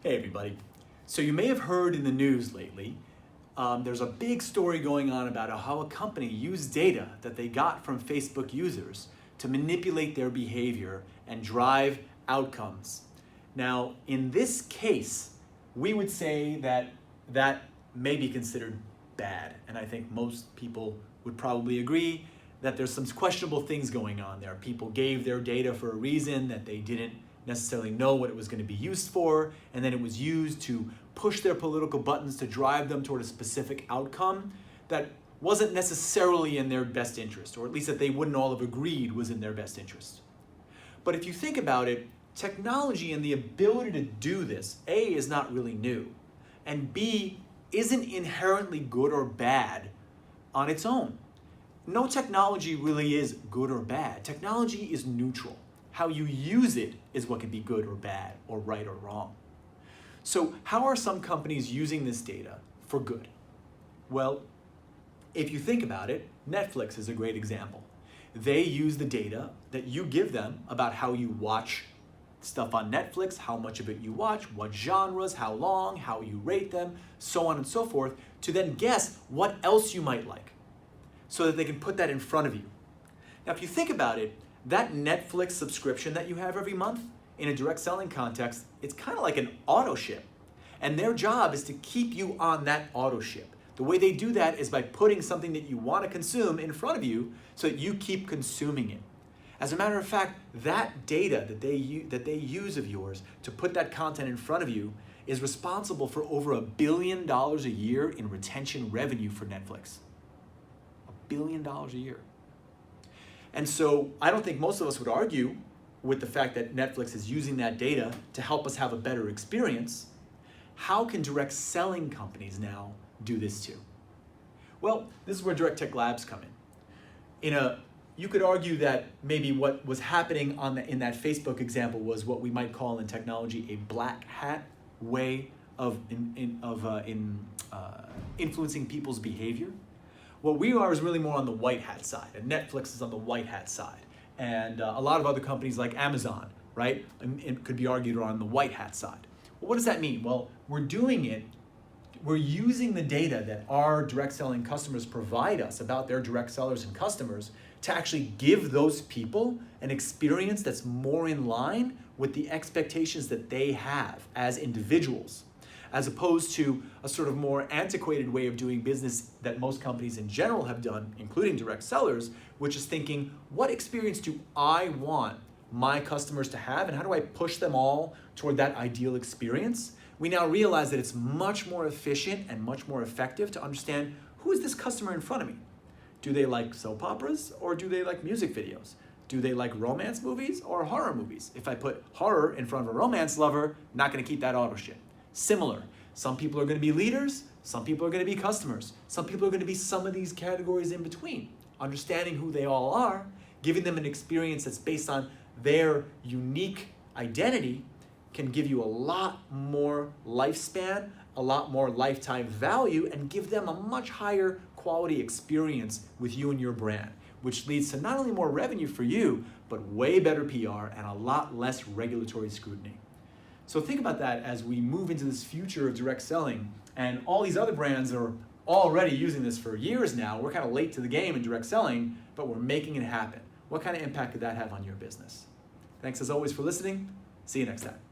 Hey everybody. So you may have heard in the news lately, there's a big story going on about how a company used data that they got from Facebook users to manipulate their behavior and drive outcomes. Now, in this case, we would say that that may be considered bad, and I think most people would probably agree that there's some questionable things going on there. People gave their data for a reason that they didn't necessarily know what it was going to be used for, and then it was used to push their political buttons to drive them toward a specific outcome that wasn't necessarily in their best interest, or at least that they wouldn't all have agreed was in their best interest. But if you think about it, technology and the ability to do this, A, is not really new, and B, isn't inherently good or bad on its own. No technology really is good or bad. Technology is neutral. How you use it is what can be good or bad, or right or wrong. So how are some companies using this data for good? Well, if you think about it, Netflix is a great example. They use the data that you give them about how you watch stuff on Netflix, how much of it you watch, what genres, how long, how you rate them, so on and so forth, to then guess what else you might like, so that they can put that in front of you. Now, if you think about it, that Netflix subscription that you have every month, in a direct selling context, it's kind of like an auto ship. And their job is to keep you on that auto ship. The way they do that is by putting something that you want to consume in front of you so that you keep consuming it. As a matter of fact, that data that they use of yours to put that content in front of you is responsible for over $1 billion a year in retention revenue for Netflix. $1 billion a year. And so I don't think most of us would argue with the fact that Netflix is using that data to help us have a better experience. How can direct selling companies now do this too? Well, this is where Direct Tech Labs come in. You could argue that maybe what was happening in that Facebook example was what we might call in technology a black hat way of influencing people's behavior. What we are is really more on the white hat side, and Netflix is on the white hat side. And a lot of other companies like Amazon, right, it could be argued are on the white hat side. Well, what does that mean? Well, we're using the data that our direct selling customers provide us about their direct sellers and customers to actually give those people an experience that's more in line with the expectations that they have as individuals, as opposed to a sort of more antiquated way of doing business that most companies in general have done, including direct sellers, which is thinking, what experience do I want my customers to have, and how do I push them all toward that ideal experience? We now realize that it's much more efficient and much more effective to understand, who is this customer in front of me? Do they like soap operas, or do they like music videos? Do they like romance movies or horror movies? If I put horror in front of a romance lover, not gonna keep that auto ship. Similar, some people are going to be leaders, some people are going to be customers, some people are going to be some of these categories in between. Understanding who they all are, giving them an experience that's based on their unique identity can give you a lot more lifespan, a lot more lifetime value, and give them a much higher quality experience with you and your brand, which leads to not only more revenue for you, but way better PR and a lot less regulatory scrutiny. So think about that as we move into this future of direct selling, and all these other brands are already using this for years now. We're kind of late to the game in direct selling, but we're making it happen. What kind of impact could that have on your business? Thanks as always for listening. See you next time.